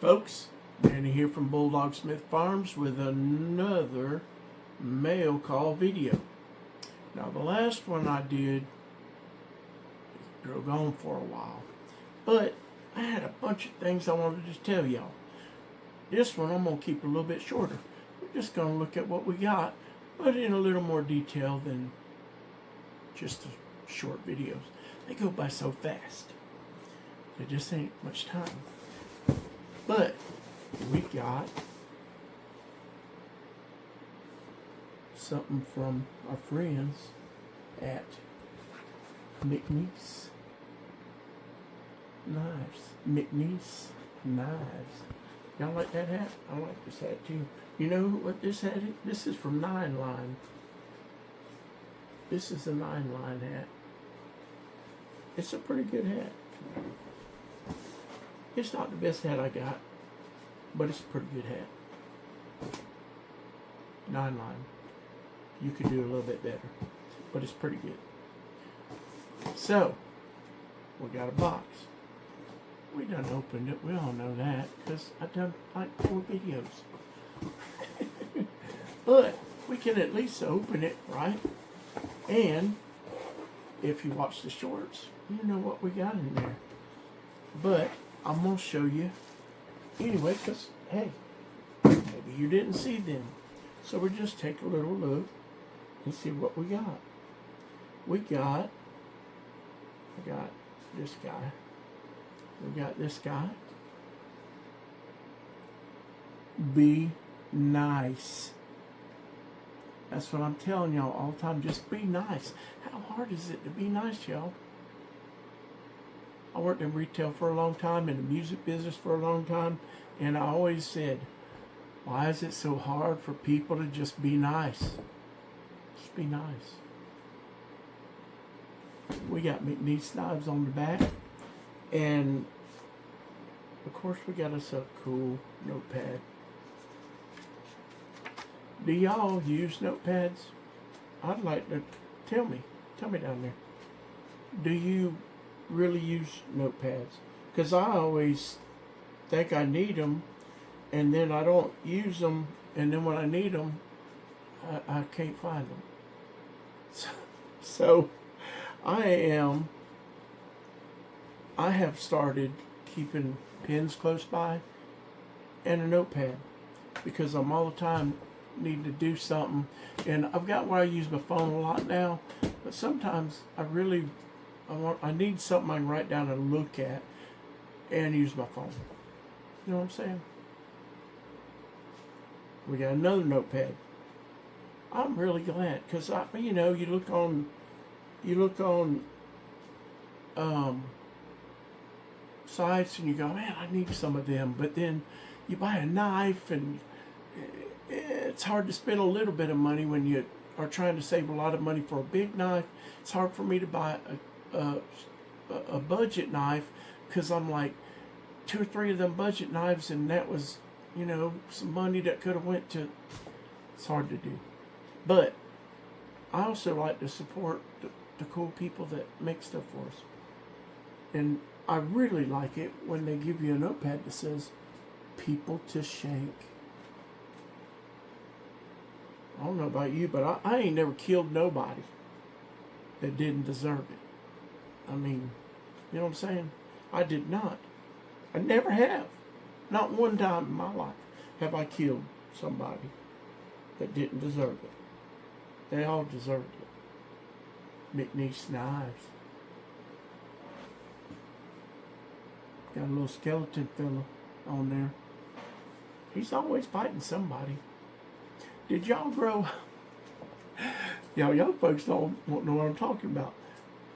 Folks, Danny here from Bulldog Smith Farms with another mail call video. Now the last one I did drove on for a while, but I had a bunch of things I wanted to tell y'all. This one I'm going to keep a little bit shorter. We're just going to look at what we got, but in a little more detail than just the short videos. They go by so fast. There just ain't much time. But we got something from our friends at McNees Knives. McNees Knives. Y'all like that hat? I like this hat too. You know what this hat is? This is from 9 Line. This is a 9 Line hat. It's a pretty good hat. It's not the best hat I got, but it's a pretty good hat. 9 Line. You could do a little bit better, but it's pretty good. So, we got a box. We done opened it. We all know that because I've done like 4 videos. But we can at least open it, right? And if you watch the shorts, you know what we got in there. But I'm going to show you anyway because, hey, maybe you didn't see them. So we'll just take a little look and see what we got. We got this guy. We got this guy. Be nice. That's what I'm telling y'all all the time. Just be nice. How hard is it to be nice, y'all? I worked in retail for a long time, in the music business for a long time, and I always said, why is it so hard for people to just be nice? Just be nice. We got McNees knives on the back, and of course we got us a cool notepad. Do y'all use notepads? I'd like to, tell me down there. Do you really use notepads? Because I always think I need them, and then I don't use them, and then when I need them, I can't find them. So I have started keeping pens close by and a notepad because I'm all the time needing to do something, and I've got where I use my phone a lot now, but sometimes I need something I can write down and look at and use my phone. You know what I'm saying? We got another notepad. I'm really glad because you look on sites and you go, man, I need some of them, but then you buy a knife and it's hard to spend a little bit of money when you are trying to save a lot of money for a big knife. It's hard for me to buy a budget knife because I'm like 2 or 3 of them budget knives, and that was, some money that could have went to. It's hard to do, but I also like to support the cool people that make stuff for us, and I really like it when they give you a notepad that says "People to Shank." I don't know about you, but I ain't never killed nobody that didn't deserve it. I mean, you know what I'm saying? I did not. I never have. Not one time in my life have I killed somebody that didn't deserve it. They all deserved it. McNees knives. Got a little skeleton fella on there. He's always fighting somebody. Did y'all grow up? Y'all folks won't know what I'm talking about,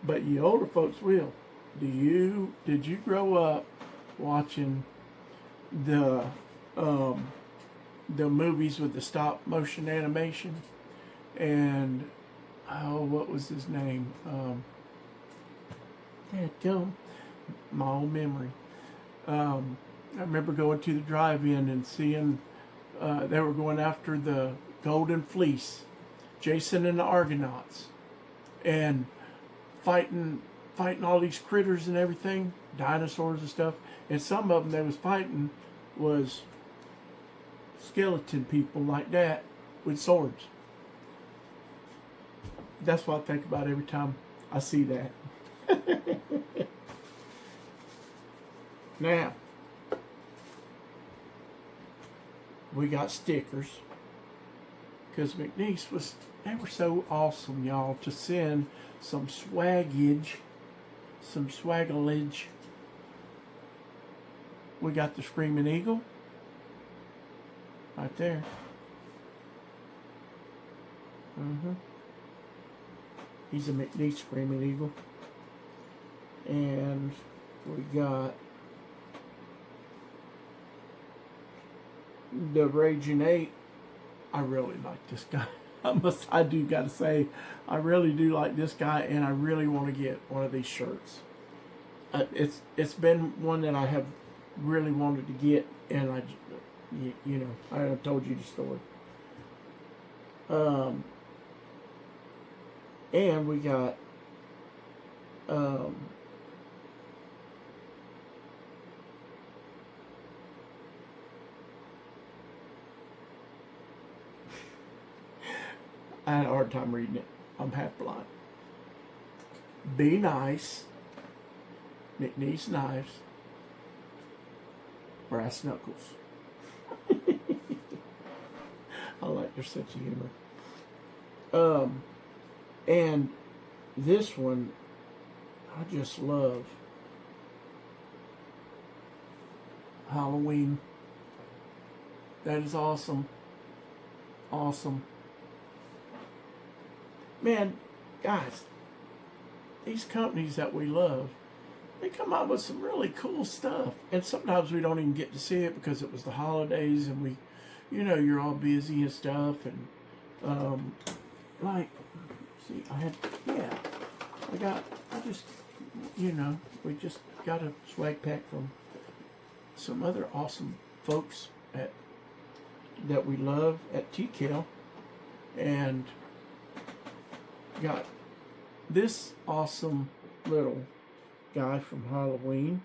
but you older folks will. Did you grow up watching the movies with the stop motion animation? And what was his name? Dadgum, my old memory. I remember going to the drive-in and seeing they were going after the Golden Fleece, Jason and the Argonauts, and fighting all these critters and everything, dinosaurs and stuff. And some of them they was fighting was skeleton people like that with swords. That's what I think about every time I see that. Now, we got stickers. Because McNees they were so awesome, y'all, to send some swaggage, some swaggalage. We got the Screaming Eagle right there. He's a McNees Screaming Eagle. And we got the Raging 8. I really like this guy. I do gotta say, I really do like this guy, and I really want to get one of these shirts. It's been one that I have really wanted to get, and you know, I have told you the story. And we got I had a hard time reading it. I'm half blind. Be Nice, McNees Knives, Brass Knuckles. I like their sense of humor. And this one, I just love. Halloween. That is awesome. Awesome. Man, guys, these companies that we love, they come out with some really cool stuff. And sometimes we don't even get to see it because it was the holidays and we, you know, you're all busy and stuff. And, like, see, we just got a swag pack from some other awesome folks that we love at TKL. And got this awesome little guy from Halloween,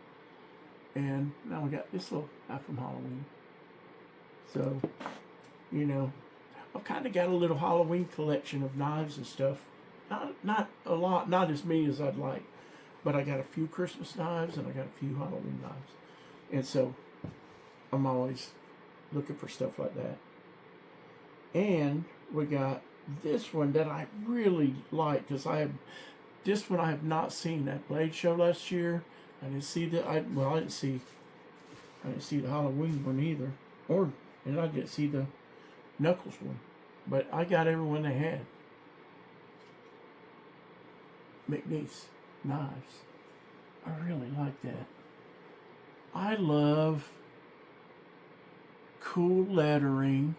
and now we got this little guy from Halloween. So, you know, I've kind of got a little Halloween collection of knives and stuff. Not a lot, not as many as I'd like, but I got a few Christmas knives and I got a few Halloween knives, and so I'm always looking for stuff like that. And we got this one that I really like, because I have not seen that Blade show last year. I didn't see I didn't see the Halloween one either, and I didn't see the Knuckles one, but I got everyone they had. McNees knives. I really like that. I love cool lettering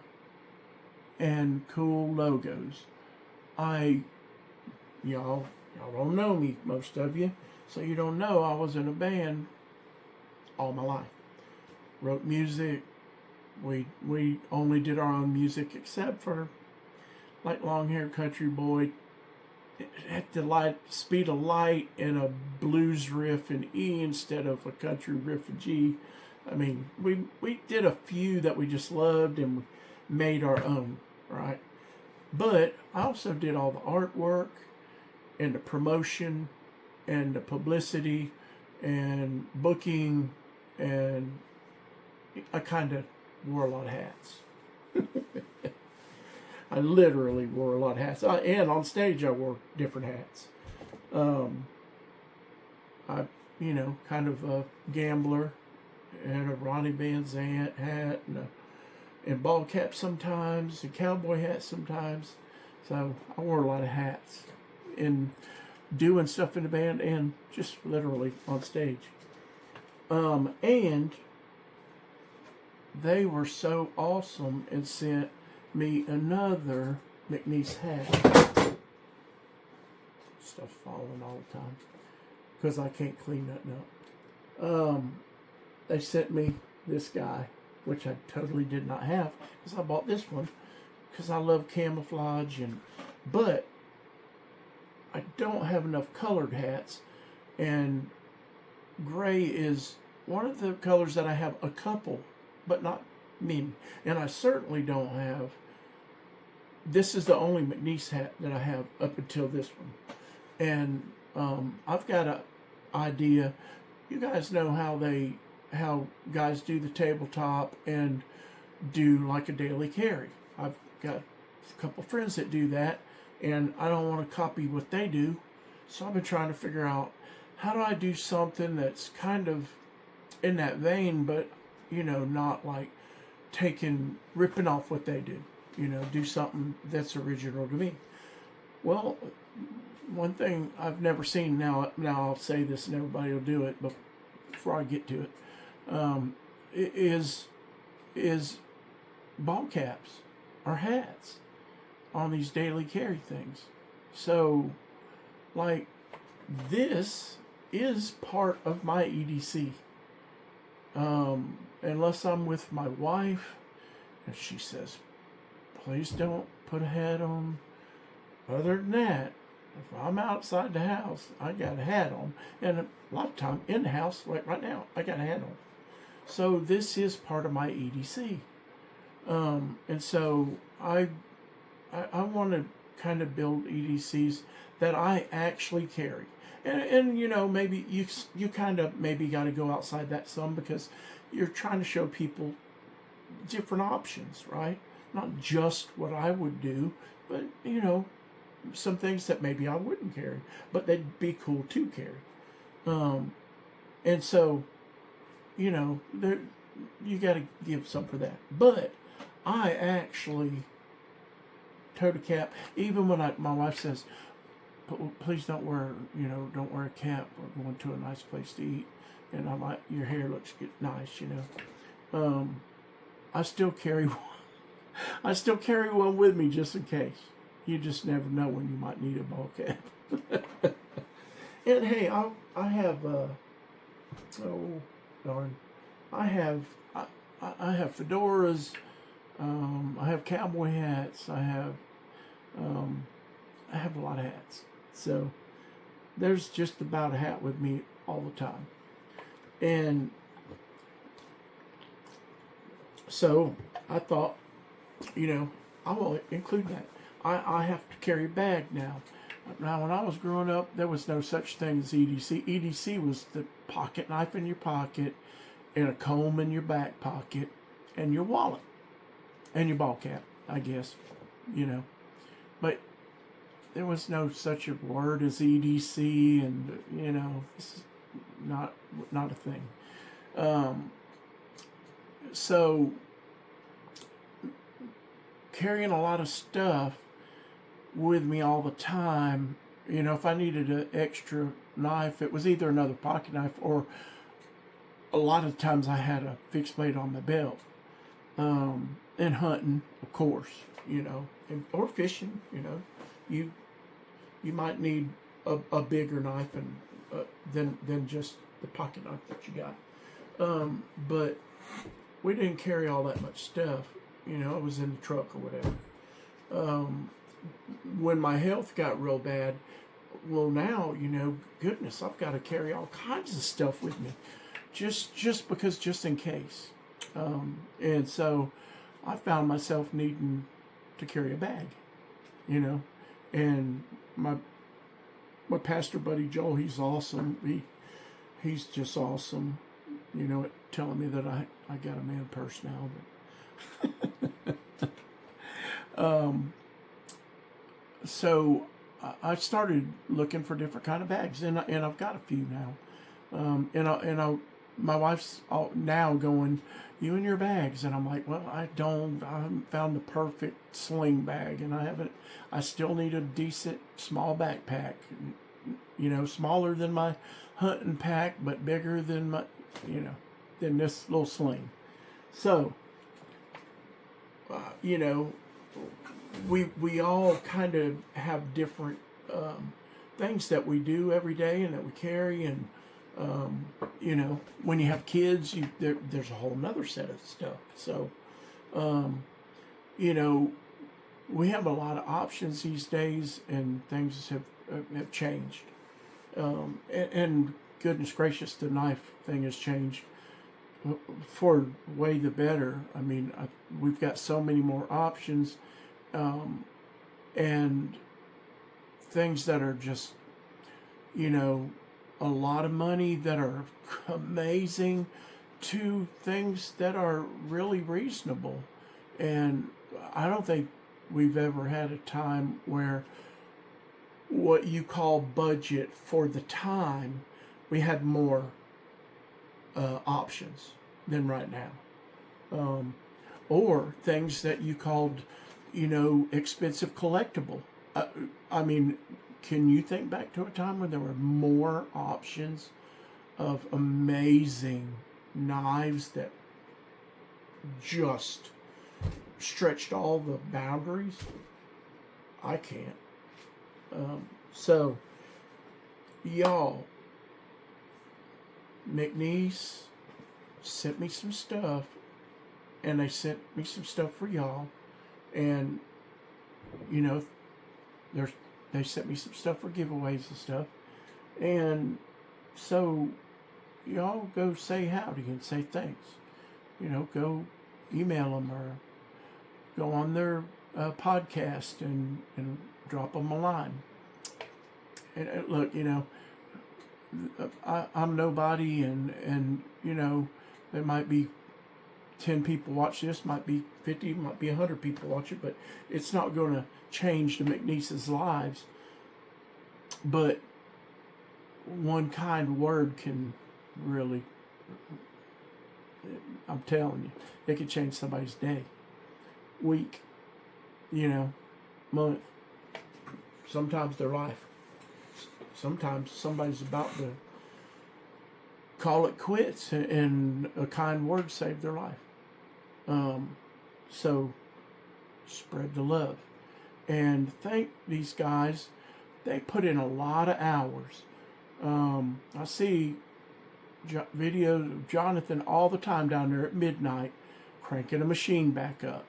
and cool logos. Y'all don't know me, most of you, so you don't know I was in a band all my life. Wrote music. We only did our own music, except for like Long Hair Country Boy at the speed of light and a blues riff in E instead of a country riff in G. I mean, we did a few that we just loved and we made our own, right? But I also did all the artwork and the promotion and the publicity and booking, and I kind of wore a lot of hats. I literally wore a lot of hats. And on stage I wore different hats. I, kind of a gambler, and a Ronnie Van Zant hat, and ball cap sometimes, and cowboy hat sometimes. So I wore a lot of hats in doing stuff in the band and just literally on stage. And they were so awesome and sent me another McNees hat. Stuff falling all the time because I can't clean nothing up. They sent me this guy, which I totally did not have, because I bought this one because I love camouflage, but I don't have enough colored hats, and gray is one of the colors that I have a couple but not many. And I certainly don't have. This is the only McNees hat that I have up until this one, and I've got an idea. You guys know how guys do the tabletop and do like a daily carry. I've got a couple friends that do that, and I don't want to copy what they do, so I've been trying to figure out how do I do something that's kind of in that vein, but not like ripping off what they do. Do something that's original to me. Well, one thing I've never seen, now I'll say this and everybody will do it, but before I get to it, is ball caps or hats on these daily carry things. So, like, this is part of my EDC. Unless I'm with my wife, and she says, please don't put a hat on. Other than that, if I'm outside the house, I got a hat on. And a lot of time in the house, like right now, I got a hat on. So this is part of my EDC. And so I want to kind of build EDCs that I actually carry. And maybe you kind of maybe got to go outside that some, because you're trying to show people different options, right? Not just what I would do, but some things that maybe I wouldn't carry, but they'd be cool to carry. And so, you got to give some for that. But I actually tote a cap, even when my wife says, please don't wear a cap. We're going to a nice place to eat, and I'm like, your hair looks good, nice, I still carry one. I still carry one with me just in case. You just never know when you might need a ball cap. And hey, I have oh darn, I have fedoras. I have cowboy hats. I have a lot of hats. So there's just about a hat with me all the time. And so I thought, I will include that. I have to carry a bag now. Now, when I was growing up, there was no such thing as EDC. EDC was the pocket knife in your pocket, and a comb in your back pocket, and your wallet, and your ball cap, I guess, But there was no such a word as EDC, and, this is not a thing. So carrying a lot of stuff with me all the time, if I needed an extra knife, it was either another pocket knife, or a lot of times I had a fixed blade on my belt. And hunting, of course, or fishing, you might need a bigger knife than just the pocket knife that you got. But we didn't carry all that much stuff. It was in the truck or whatever. When my health got real bad, well, now, goodness, I've got to carry all kinds of stuff with me, just in case. And so I found myself needing to carry a bag, and my pastor buddy Joel, he's awesome. He's just awesome, at telling me that I got a man purse now. But so I started looking for different kind of bags, and I've got a few now. My wife's now going, you and your bags, and I'm like, well, I haven't found the perfect sling bag, and I still need a decent small backpack, smaller than my hunting pack, but bigger than than this little sling. So, we all kind of have different things that we do every day and that we carry, and when you have kids, there's a whole nother set of stuff. So, we have a lot of options these days, and things have changed. And goodness gracious, the knife thing has changed for way the better. I mean, we've got so many more options, and things that are just, a lot of money that are amazing, to things that are really reasonable. And I don't think we've ever had a time where what you call budget for the time, we had more options than right now. Or things that you called, expensive collectible. I mean, can you think back to a time when there were more options of amazing knives that just stretched all the boundaries? I can't. So, y'all, McNees sent me some stuff, and they sent me some stuff for y'all, and they sent me some stuff for giveaways and stuff, and so y'all go say howdy and say thanks. Go email them or go on their podcast and drop them a line. And look, I'm nobody, and there might be 10 people watch this, might be 50, might be 100 people watch it, but it's not going to change the McNeese's lives. But one kind word can really, I'm telling you, it could change somebody's day, week, month, sometimes their life. Sometimes somebody's about to call it quits, and a kind word saved their life. So spread the love, and thank these guys. They put in a lot of hours. I see videos of Jonathan all the time down there at midnight, cranking a machine back up,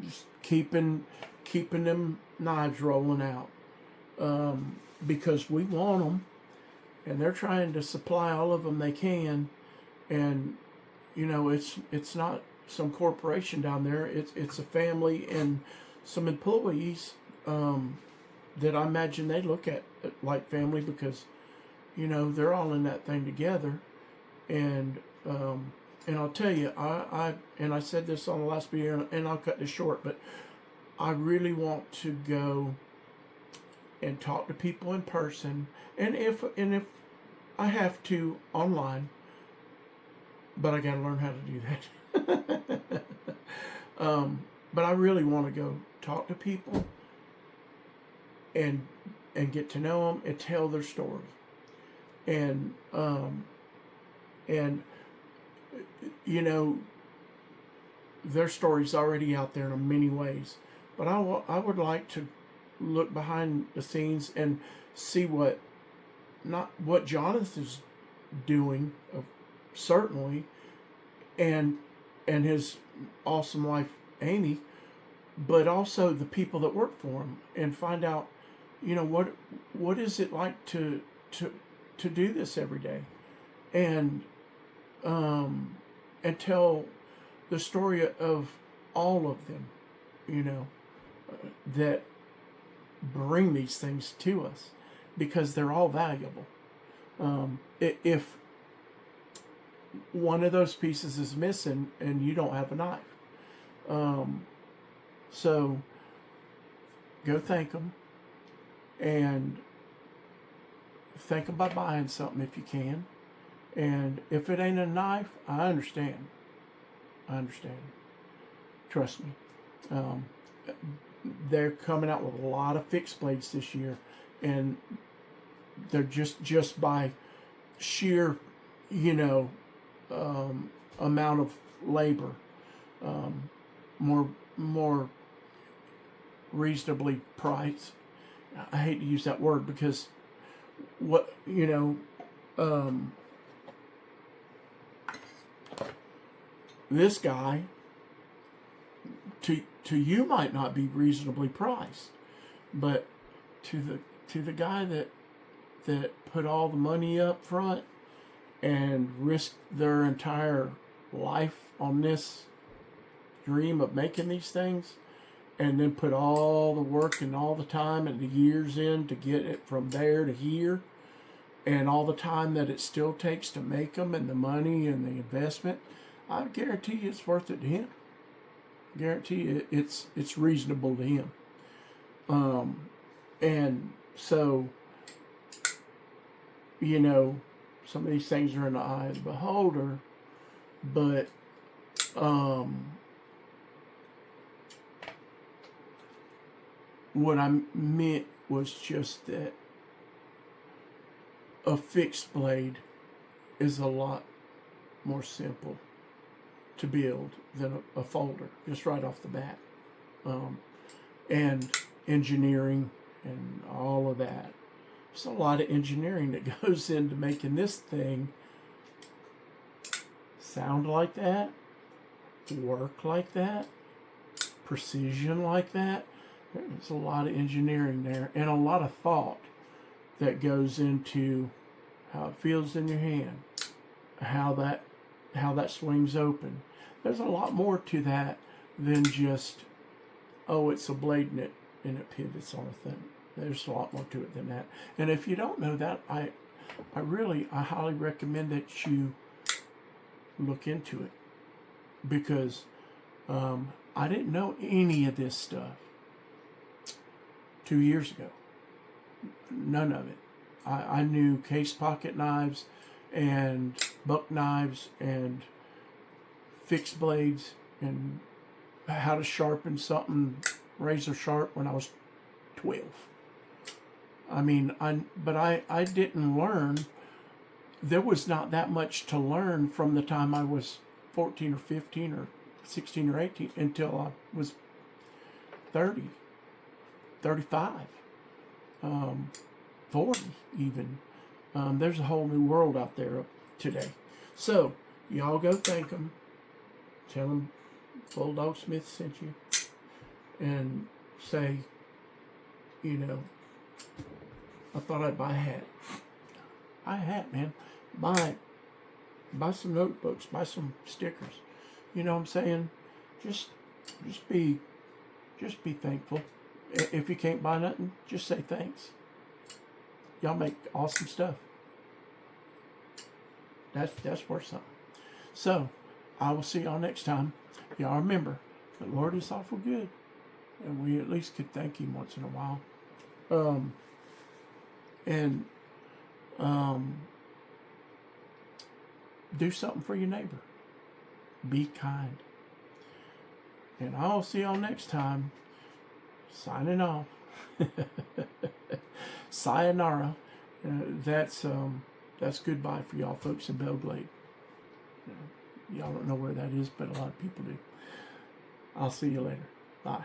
just keeping them knives rolling out, because we want them, and they're trying to supply all of them they can. And it's not some corporation down there. It's a family and some employees that I imagine they look at like family, because they're all in that thing together. And I'll tell you, I said this on the last video, and I'll cut this short, but I really want to go and talk to people in person, and if I have to, online, but I got to learn how to do that. But I really want to go talk to people and get to know them and tell their story. And their story's already out there in many ways. But I would like to look behind the scenes and see what Jonathan's doing, certainly, and his awesome wife Amy, but also the people that work for him, and find out, what is it like to do this every day, and tell the story of all of them, that bring these things to us, because they're all valuable. If one of those pieces is missing, and you don't have a knife, so go thank them, and thank them by buying something if you can. And if it ain't a knife, I understand. Trust me. They're coming out with a lot of fixed blades this year, and they're just by sheer, amount of labor, more reasonably priced. I hate to use that word, because this guy to you might not be reasonably priced, but to the guy that put all the money up front and risk their entire life on this dream of making these things, and then put all the work and all the time and the years in to get it from there to here, and all the time that it still takes to make them, and the money and the investment, I guarantee you it's worth it to him. I guarantee you it's reasonable to him. And so, you know, some of these things are in the eye of the beholder, but what I meant was just that a fixed blade is a lot more simple to build than a folder, just right off the bat. And engineering and all of that. There's a lot of engineering that goes into making this thing sound like that, work like that, precision like that. There's a lot of engineering there and a lot of thought that goes into how it feels in your hand, how that swings open. There's a lot more to that than just, oh, it's a blade and it pivots on a thing. There's a lot more to it than that. And if you don't know that, I highly recommend that you look into it, because I didn't know any of this stuff 2 years ago. None of it. I knew case pocket knives and buck knives and fixed blades and how to sharpen something razor sharp when I was 12. I mean, I didn't learn. There was not that much to learn from the time I was 14 or 15 or 16 or 18 until I was 30, 35, 40 even. There's a whole new world out there today. So, y'all go thank them. Tell them Bulldog Smith sent you. And say, you know, I thought I'd buy a hat. Buy a hat, man. Buy some notebooks. Buy some stickers. You know what I'm saying? Just be thankful. If you can't buy nothing, just say thanks. Y'all make awesome stuff. That's worth something. So, I will see y'all next time. Y'all remember, the Lord is awful good, and we at least could thank Him once in a while. Do something for your neighbor. Be kind. And I'll see y'all next time. Signing off. Sayonara. That's goodbye for y'all folks in Belgrade. Y'all don't know where that is, but a lot of people do. I'll see you later. Bye.